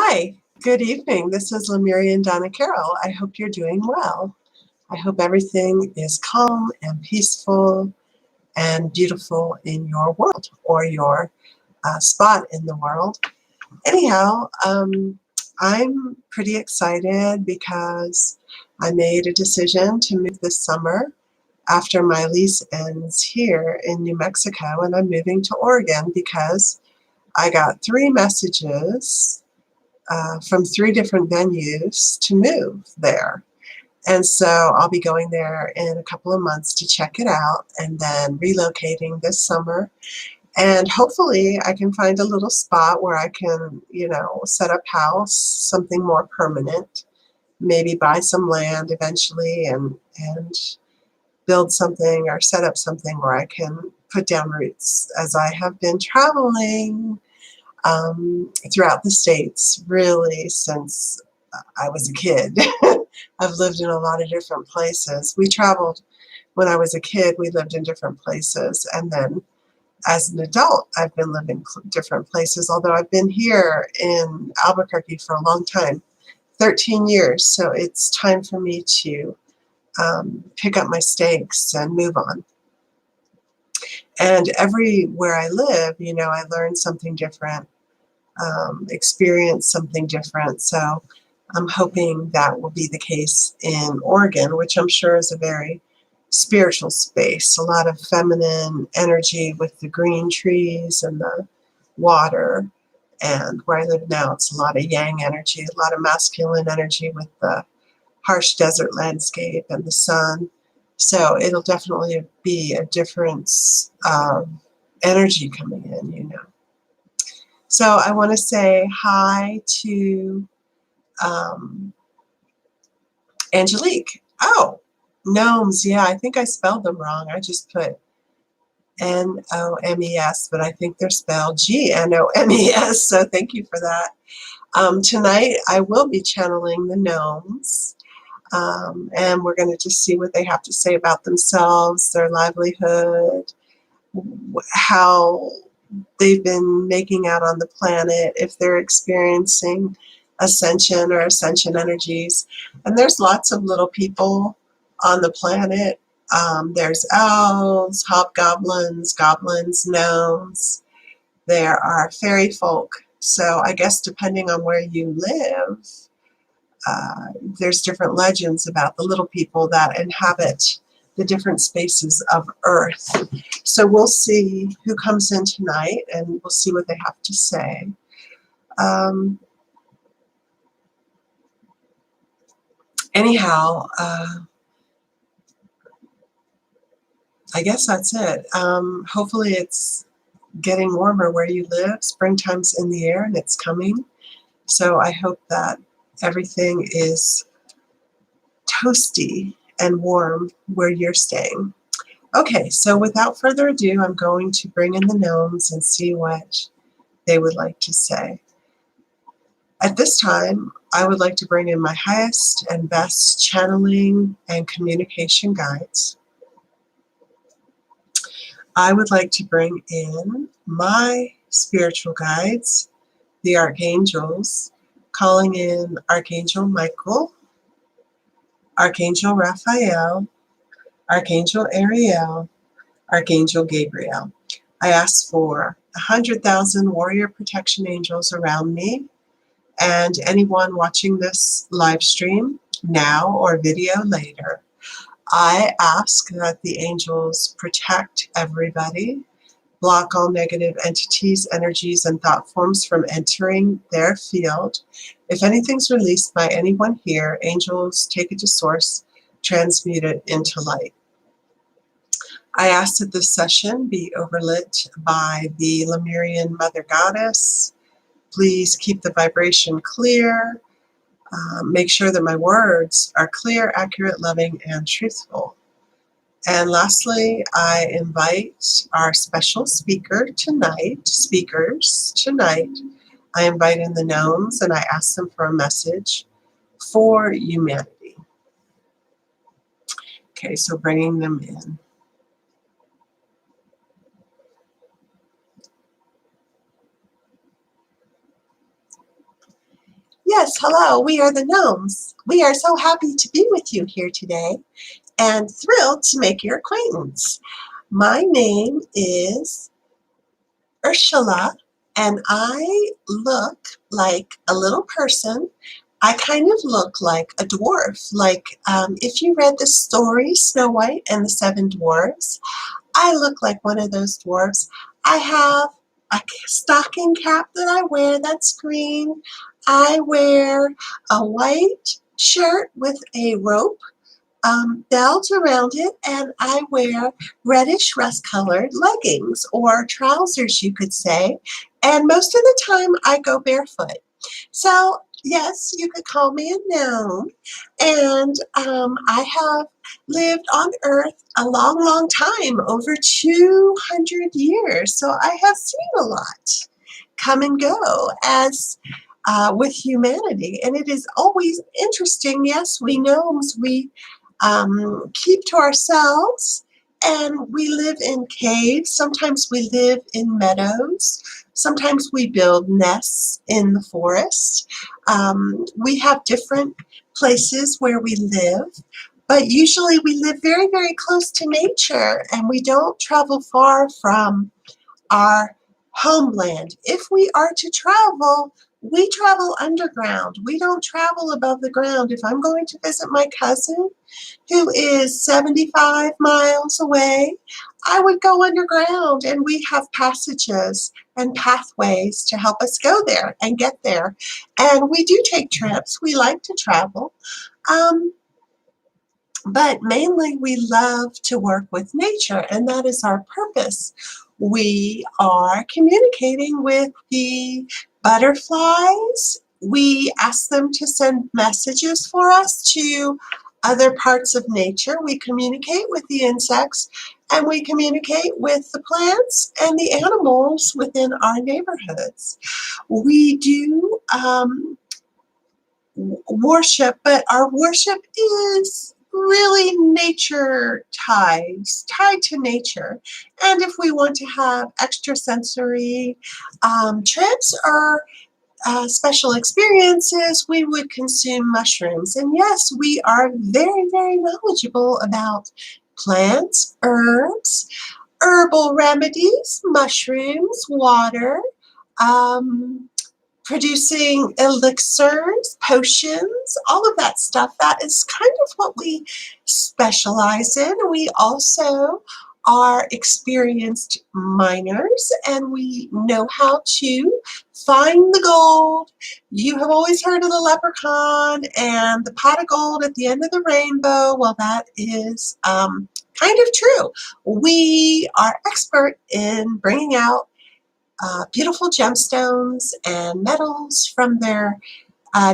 Hi, good evening. This is Lemurian Donna Carol. I hope you're doing well. I hope everything is calm and peaceful and beautiful in your world or your spot in the world. Anyhow, I'm pretty excited because I made a decision to move this summer after my lease ends here in New Mexico, and I'm moving to Oregon because I got 3 messages from 3 different venues to move there. And so I'll be going there in a couple of months to check it out and then relocating this summer. And hopefully I can find a little spot where I can, set up house, something more permanent, maybe buy some land eventually and build something or set up something where I can put down roots as I have been traveling throughout the States, really, since I was a kid. I've lived in a lot of different places. We traveled when I was a kid, we lived in different places. And then as an adult, I've been living different places, although I've been here in Albuquerque for a long time, 13 years. So it's time for me to pick up my stakes and move on. And everywhere I live, I learn something different. Experience something different. So I'm hoping that will be the case in Oregon, which I'm sure is a very spiritual space, a lot of feminine energy with the green trees and the water. And where I live now, it's a lot of yang energy, a lot of masculine energy with the harsh desert landscape and the sun. So it'll definitely be a difference of energy coming in. So I want to say hi to Angelique. Oh, Gnomes. Yeah, I think I spelled them wrong. I just put N-O-M-E-S, but I think they're spelled G-N-O-M-E-S. So thank you for that. Tonight I will be channeling the Gnomes. And we're going to just see what they have to say about themselves, their livelihood, how they've been making out on the planet, if they're experiencing ascension or ascension energies. And there's lots of little people on the planet. There's elves, hobgoblins, goblins, gnomes. There are fairy folk. So I guess depending on where you live, there's different legends about the little people that inhabit the different spaces of Earth. So we'll see who comes in tonight, and we'll see what they have to say. Anyhow, I guess that's it. Hopefully it's getting warmer where you live. Springtime's in the air and it's coming. So I hope that everything is toasty and warm where you're staying. Okay, so without further ado, I'm going to bring in the gnomes and see what they would like to say. At this time, I would like to bring in my highest and best channeling and communication guides. I would like to bring in my spiritual guides, the archangels, calling in Archangel Michael, Archangel Raphael, Archangel Ariel, Archangel Gabriel. I ask for 100,000 warrior protection angels around me and anyone watching this live stream now or video later. I ask that the angels protect everybody, block all negative entities, energies, and thought forms from entering their field. If anything's released by anyone here, angels take it to source, transmute it into light. I ask that this session be overlit by the Lemurian Mother Goddess. Please keep the vibration clear. Make sure that my words are clear, accurate, loving, and truthful. And lastly, I invite our special speakers tonight. I invite in the gnomes and I ask them for a message for humanity. Okay, so bringing them in. Yes, hello, we are the Gnomes. We are so happy to be with you here today and thrilled to make your acquaintance. My name is Ursula, and I look like a little person. I kind of look like a dwarf. If you read the story Snow White and the Seven Dwarfs, I look like one of those dwarfs. I have a stocking cap that I wear that's green. I wear a white shirt with a rope belt around it, and I wear reddish rust-colored leggings or trousers, you could say. And most of the time, I go barefoot. So yes, you could call me a gnome, and I have lived on Earth a long, long time, over 200 years. So I have seen a lot come and go as with humanity, and it is always interesting. Yes, we gnomes, we keep to ourselves, and we live in caves. Sometimes we live in meadows. Sometimes we build nests in the forest. We have different places where we live, but usually we live very, very close to nature, and we don't travel far from our homeland. If we are to travel, we travel underground. We don't travel above the ground. If I'm going to visit my cousin, who is 75 miles away, I would go underground, and we have passages and pathways to help us go there and get there. And we do take trips. We like to travel. Um, but mainly we love to work with nature, and that is our purpose. We are communicating with the butterflies. We ask them to send messages for us to other parts of nature. We communicate with the insects, and we communicate with the plants and the animals within our neighborhoods. We do worship, but our worship is really nature tied to nature. And if we want to have extrasensory trips or special experiences, we would consume mushrooms. And yes, we are very, very knowledgeable about plants, herbs, herbal remedies, mushrooms, water, um, producing elixirs, potions, all of that stuff. That is kind of what we specialize in. We also are experienced miners, and we know how to find the gold. You have always heard of the leprechaun and the pot of gold at the end of the rainbow. Well, that is kind of true. We are expert in bringing out beautiful gemstones and metals from their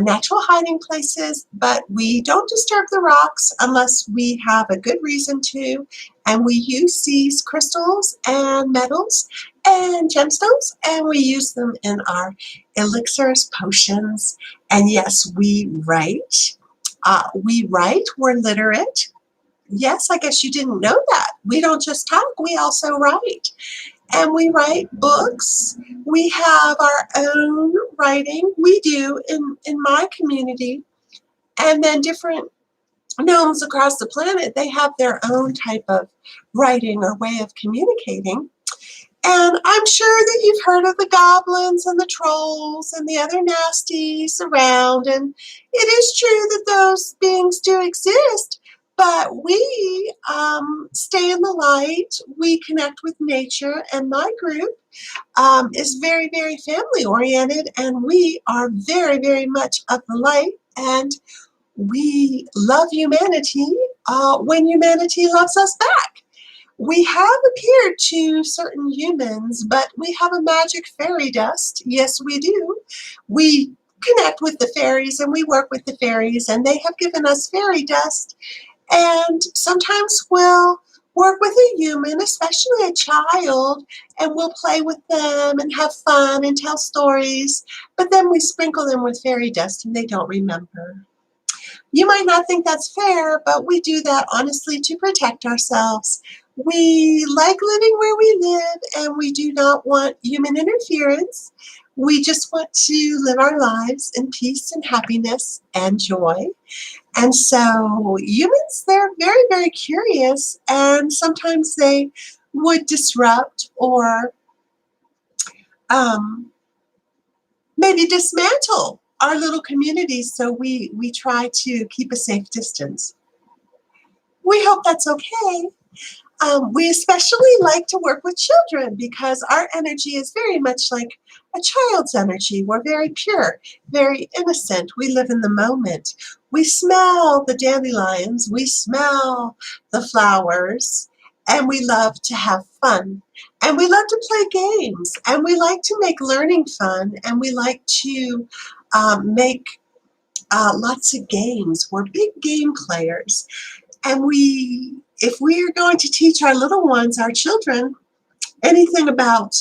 natural hiding places, but we don't disturb the rocks unless we have a good reason to, and we use these crystals and metals and gemstones, and we use them in our elixirs, potions, and yes, we write. We're literate. Yes, I guess you didn't know that. We don't just talk, we also write. And we write books. We have our own writing. We do in my community. And then different gnomes across the planet, they have their own type of writing or way of communicating. And I'm sure that you've heard of the goblins and the trolls and the other nasties around. And it is true that those beings do exist. But we stay in the light. We connect with nature. And my group is very, very family oriented. And we are very, very much of the light. And we love humanity when humanity loves us back. We have appeared to certain humans, but we have a magic fairy dust. Yes, we do. We connect with the fairies, and we work with the fairies, and they have given us fairy dust. And sometimes we'll work with a human, especially a child, and we'll play with them and have fun and tell stories, but then we sprinkle them with fairy dust and they don't remember. You might not think that's fair, but we do that honestly to protect ourselves. We like living where we live, and we do not want human interference. We just want to live our lives in peace and happiness and joy. And so humans, they're very, very curious, and sometimes they would disrupt or maybe dismantle our little communities, so we try to keep a safe distance. We hope that's okay. We especially like to work with children because our energy is very much like a child's energy. We're very pure, very innocent. We live in the moment. We smell the dandelions, we smell the flowers, and we love to have fun. And we love to play games, and we like to make learning fun, and we like to make lots of games. We're big game players. And if we are going to teach our little ones, our children, anything about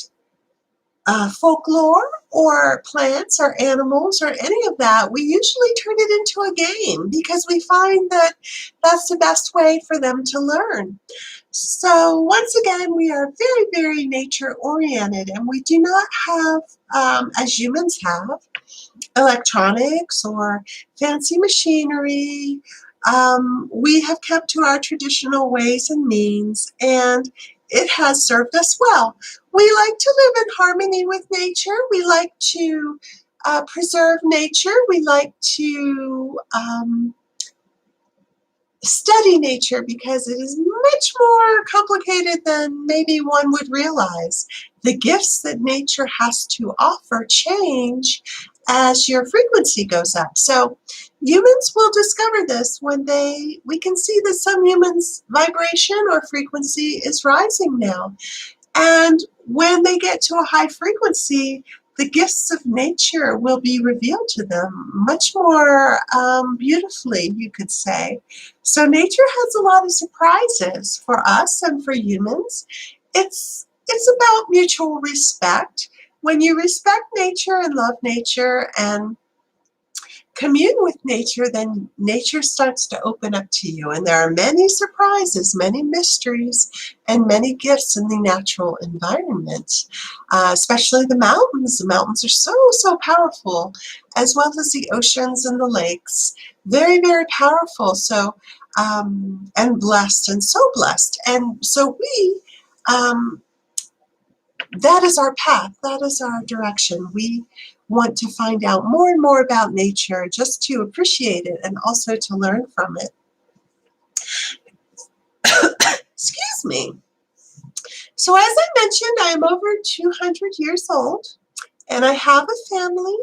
folklore or plants or animals or any of that, we usually turn it into a game because we find that that's the best way for them to learn. So once again, we are very, very nature oriented, and we do not have, as humans have, electronics or fancy machinery. We have kept to our traditional ways and means, and it has served us well. We like to live in harmony with nature. We like to preserve nature. We like to study nature because it is much more complicated than maybe one would realize. The gifts that nature has to offer change as your frequency goes up. So humans will discover this when we can see that some humans' vibration or frequency is rising now. And when they get to a high frequency, the gifts of nature will be revealed to them much more beautifully, you could say. So nature has a lot of surprises for us and for humans. It's about mutual respect. When you respect nature and love nature and commune with nature, then nature starts to open up to you. And there are many surprises, many mysteries, and many gifts in the natural environment, especially the mountains. The mountains are so, so powerful, as well as the oceans and the lakes. Very, very powerful. So, and blessed, and so blessed. And so that is our path. That is our direction. We want to find out more and more about nature just to appreciate it and also to learn from it. Excuse me. So as I mentioned, I am over 200 years old and I have a family.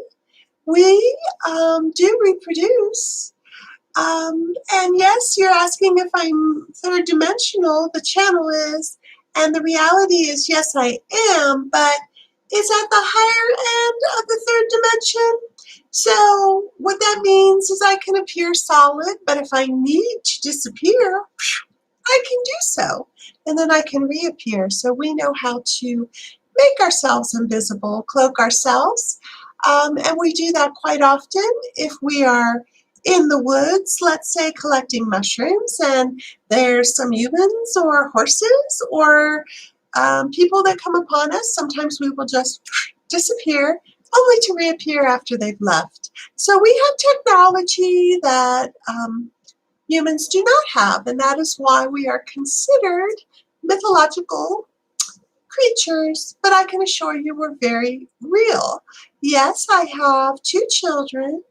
We do reproduce. And yes, you're asking if I'm third dimensional. The channel is. And the reality is, yes, I am, but it's at the higher end of the third dimension. So what that means is I can appear solid, but if I need to disappear, I can do so. And then I can reappear. So we know how to make ourselves invisible, cloak ourselves. And we do that quite often if we are in the woods, let's say collecting mushrooms, and there's some humans or horses or people that come upon us. Sometimes we will just disappear only to reappear after they've left. So we have technology that humans do not have, and that is why we are considered mythological creatures. But I can assure you we're very real. Yes, I have 2 children,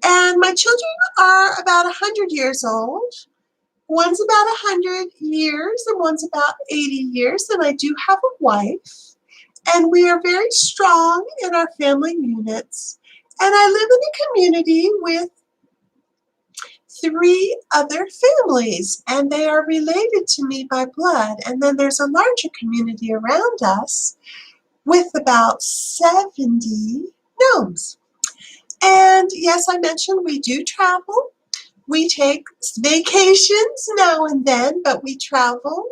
and my children are about 100 years old. One's about 100 years and one's about 80 years, and I do have a wife. And we are very strong in our family units. And I live in a community with 3 other families, and they are related to me by blood. And then there's a larger community around us with about 70 gnomes. And yes, I mentioned we do travel. We take vacations now and then, but we travel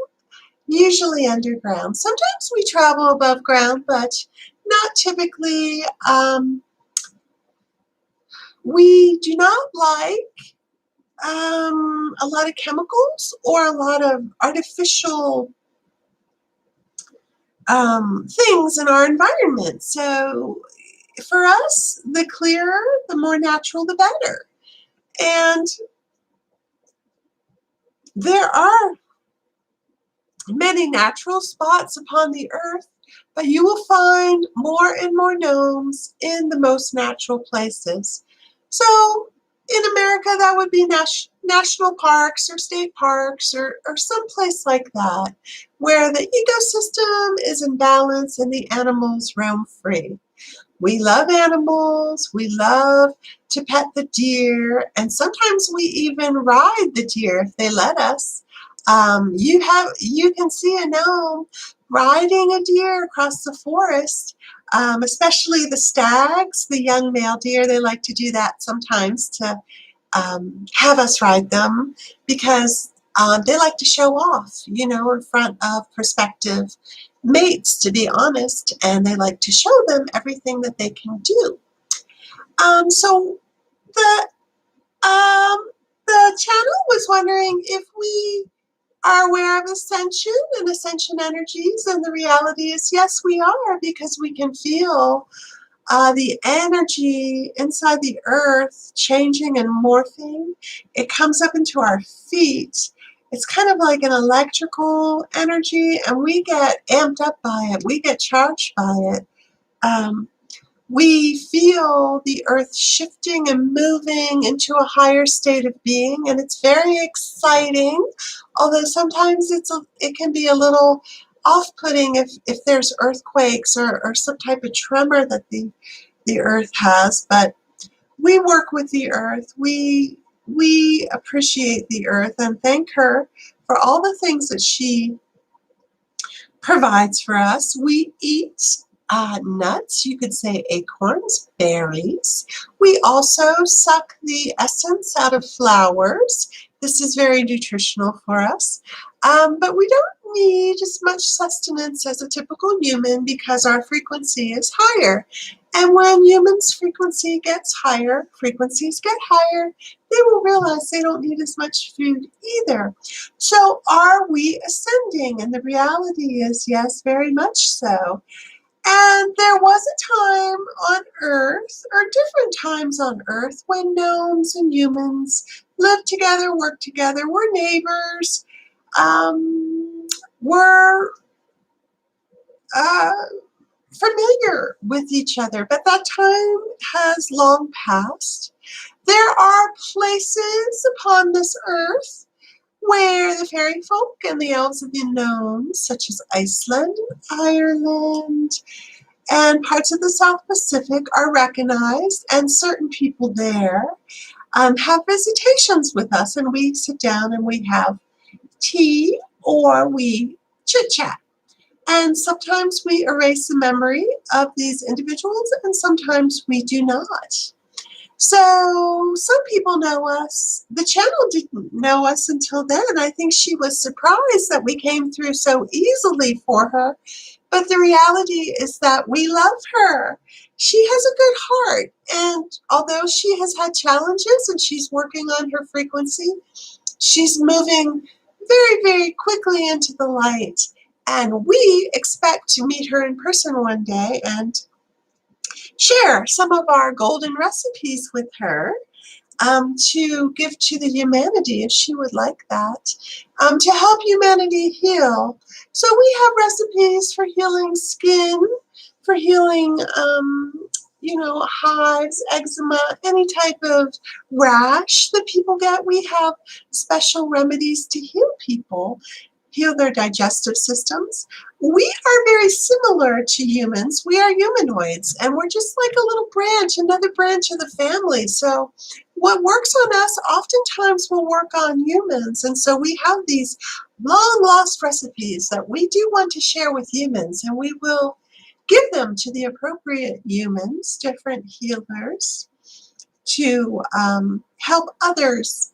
usually underground. Sometimes we travel above ground, but not typically. We do not like a lot of chemicals or a lot of artificial things in our environment. So for us, the clearer, the more natural, the better. And there are many natural spots upon the earth, but you will find more and more gnomes in the most natural places. So in America, that would be national parks or state parks or some place like that, where the ecosystem is in balance and the animals roam free. We love animals, we love to pet the deer, and sometimes we even ride the deer if they let us. You can see a gnome riding a deer across the forest, especially the stags, the young male deer. They like to do that sometimes to have us ride them because they like to show off, in front of prospective mates, to be honest, and they like to show them everything that they can do. So the the channel was wondering if we are aware of ascension and ascension energies, and the reality is yes, we are, because we can feel the energy inside the earth changing and morphing. It comes up into our feet. It's kind of like an electrical energy, and we get amped up by it. We get charged by it. We feel the earth shifting and moving into a higher state of being, and it's very exciting, although sometimes it can be a little off-putting if there's earthquakes or some type of tremor that the earth has. But we work with the earth. We appreciate the earth and thank her for all the things that she provides for us. We eat nuts, you could say acorns, berries. We also suck the essence out of flowers. This is very nutritional for us. But we don't need as much sustenance as a typical human because our frequency is higher. And when humans' frequency gets higher, frequencies get higher, they will realize they don't need as much food either. So are we ascending? And the reality is yes, very much so. And there was a time on Earth, or different times on Earth, when gnomes and humans lived together, worked together, were neighbors, were familiar with each other. But that time has long passed. There are places upon this earth where the fairy folk and the elves of the gnomes, such as Iceland, Ireland, and parts of the South Pacific, are recognized, and certain people there have visitations with us, and we sit down and we have tea or we chit-chat. And sometimes we erase the memory of these individuals, and sometimes we do not. So some people know us. The channel didn't know us until then. I think she was surprised that we came through so easily for her. But the reality is that we love her. She has a good heart. And although she has had challenges and she's working on her frequency, she's moving very, very quickly into the light. And we expect to meet her in person one day and share some of our golden recipes with her to give to the humanity if she would like that, to help humanity heal. So we have recipes for healing skin, for healing, hives, eczema, any type of rash that people get. We have special remedies to heal people, heal their digestive systems. We are very similar to humans. We are humanoids, and we're just like a little branch, another branch of the family. So what works on us oftentimes will work on humans. And so we have these long lost recipes that we do want to share with humans, and we will give them to the appropriate humans, different healers, to help others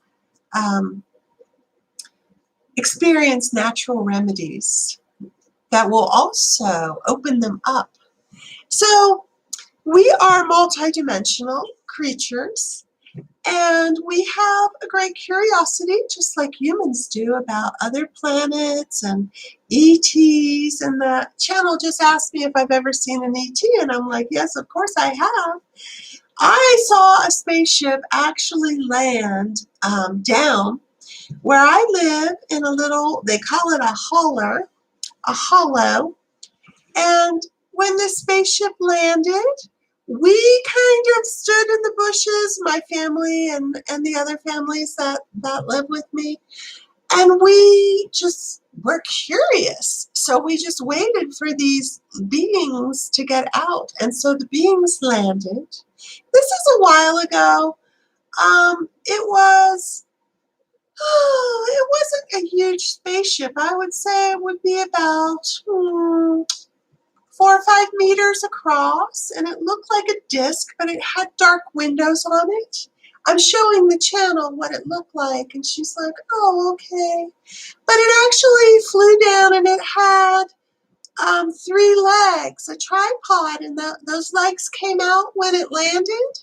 experience natural remedies that will also open them up. So we are multidimensional creatures, And we have a great curiosity, just like humans do, about other planets and ETs. And the channel just asked me if I've ever seen an ET, and I'm like, yes, of course I have. I saw a spaceship actually land down where I live in a little, they call it a hollow. And when the spaceship landed, we kind of stood in the bushes, my family and the other families that live with me, and we just were curious. So we just waited for these beings to get out. And so the beings landed. This is a while ago. It wasn't a huge spaceship. I would say it would be about 4 or 5 meters across, and it looked like a disc, but it had dark windows on it. I'm showing the channel what it looked like, and she's like, oh, okay. But it actually flew down, and it had 3 legs, a tripod, and those legs came out when it landed,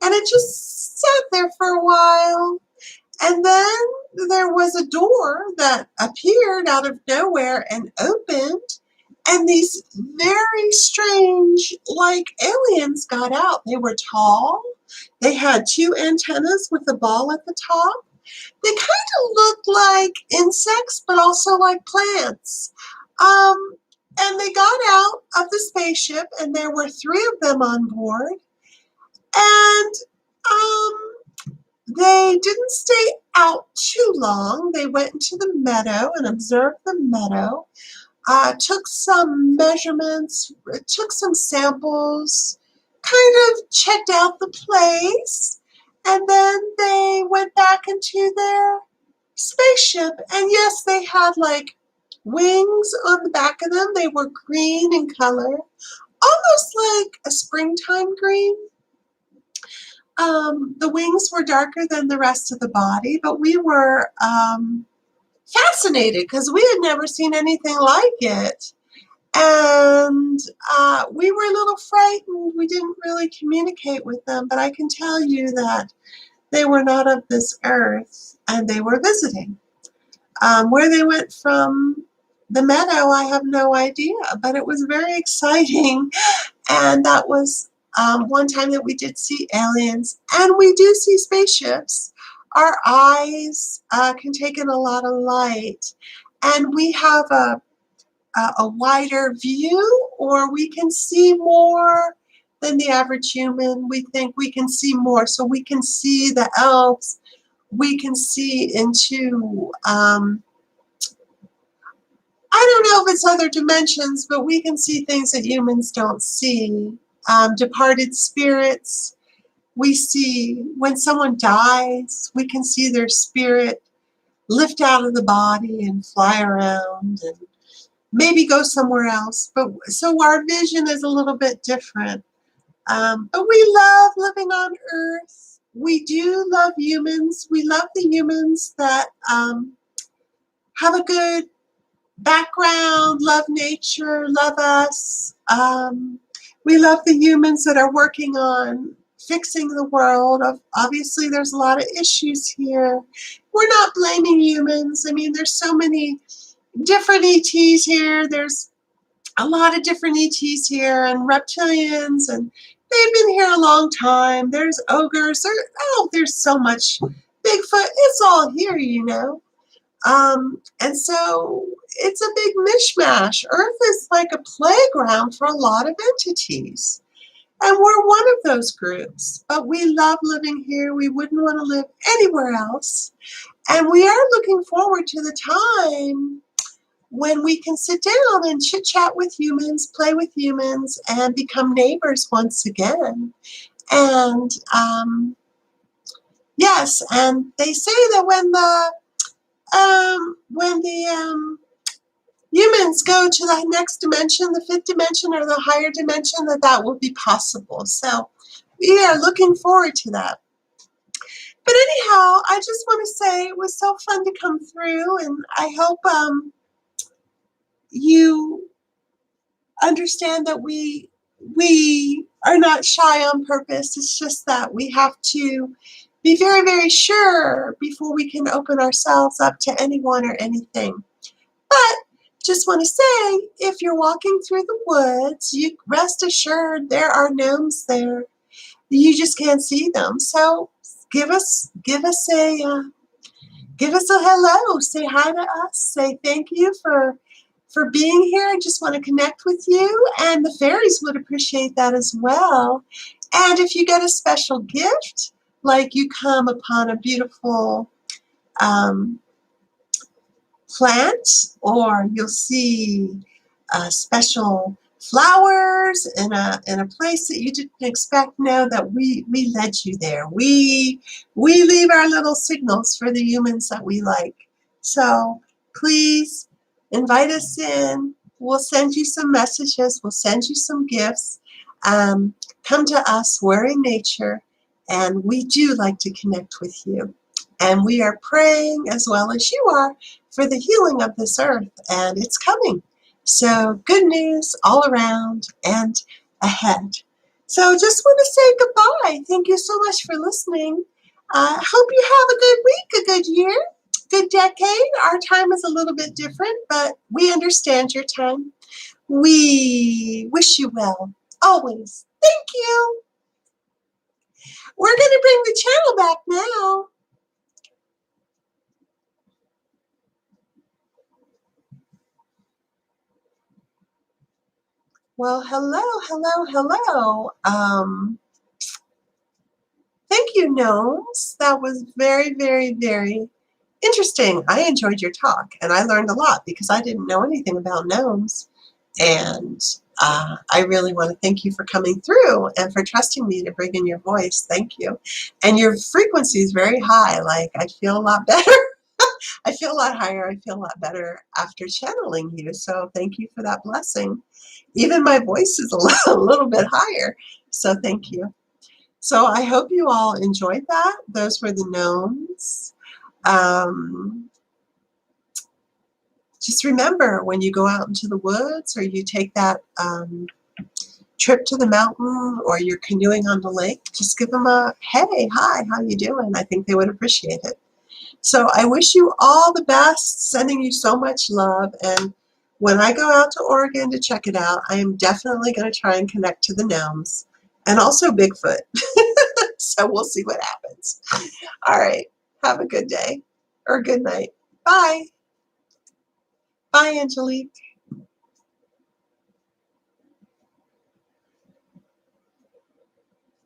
and it just sat there for a while. And then there was a door that appeared out of nowhere and opened, and these very strange, like aliens got out. They were tall. They had 2 antennas with a ball at the top. They kind of looked like insects, but also like plants. And they got out of the spaceship, and there were 3 of them on board. And they didn't stay out too long. They went into the meadow and observed the meadow, took some measurements, took some samples, kind of checked out the place, and then they went back into their spaceship. And yes, they had like wings on the back of them. They were green in color, almost like a springtime green. The wings were darker than the rest of the body, but we were fascinated because we had never seen anything like it. And we were a little frightened. We didn't really communicate with them, but I can tell you that they were not of this earth, and they were visiting. Where they went from the meadow, I have no idea, but it was very exciting. And that was one time that we did see aliens, and we do see spaceships. Our eyes can take in a lot of light, and we have a wider view, or we can see more than the average human. We think we can see more, so we can see the elves. We can see into, I don't know if it's other dimensions, but we can see things that humans don't see. Departed spirits. We see when someone dies, we can see their spirit lift out of the body and fly around and maybe go somewhere else. But so our vision is a little bit different. But we love living on Earth. We do love humans. We love the humans that have a good background, love nature, love us. We love the humans that are working on fixing the world. Obviously, there's a lot of issues here. We're not blaming humans. I mean, there's so many different ETs here. There's a lot of different ETs here, and reptilians, and they've been here a long time. There's ogres. There's so much. Bigfoot. It's all here, you know. And so it's a big mishmash. Earth is like a playground for a lot of entities. And we're one of those groups. But we love living here. We wouldn't want to live anywhere else. And we are looking forward to the time when we can sit down and chit-chat with humans, play with humans, and become neighbors once again. And yes, and they say that when the humans go to the next dimension, the 5th dimension or the higher dimension, that will be possible. So we are looking forward to that. But anyhow, I just want to say it was so fun to come through, and I hope you understand that we are not shy on purpose. It's just that we have to be very, very sure before we can open ourselves up to anyone or anything. But just want to say, if you're walking through the woods, you rest assured there are gnomes there. You just can't see them. So give us a hello. Say hi to us. Say thank you for being here. I just want to connect with you, and the fairies would appreciate that as well. And if you get a special gift, like you come upon a beautiful plant, or you'll see special flowers in a place that you didn't expect, know that we led you there. We leave our little signals for the humans that we like. So please invite us in. We'll send you some messages. We'll send you some gifts. Come to us. We're in nature, and we do like to connect with you. And we are praying, as well as you are, for the healing of this earth, and it's coming. So good news all around and ahead. So just want to say goodbye. Thank you so much for listening. Hope you have a good week, a good year, good decade. Our time is a little bit different, but we understand your time. We wish you well, always. Thank you. We're going to bring the channel back now. Well, hello. Thank you, Gnomes. That was very, very, very interesting. I enjoyed your talk, and I learned a lot because I didn't know anything about gnomes. And I really want to thank you for coming through and for trusting me to bring in your voice. Thank you. And your frequency is very high. Like, I feel a lot better. I feel a lot higher. I feel a lot better after channeling you. So thank you for that blessing. Even my voice is a little bit higher. So thank you. So I hope you all enjoyed that. Those were the gnomes. Just remember, when you go out into the woods, or you take that trip to the mountain, or you're canoeing on the lake, just give them a, hey, hi, how you doing? I think they would appreciate it. So I wish you all the best, sending you so much love. And when I go out to Oregon to check it out, I am definitely going to try and connect to the gnomes and also Bigfoot. So we'll see what happens. All right. Have a good day or good night. Bye. Bye, Angelique.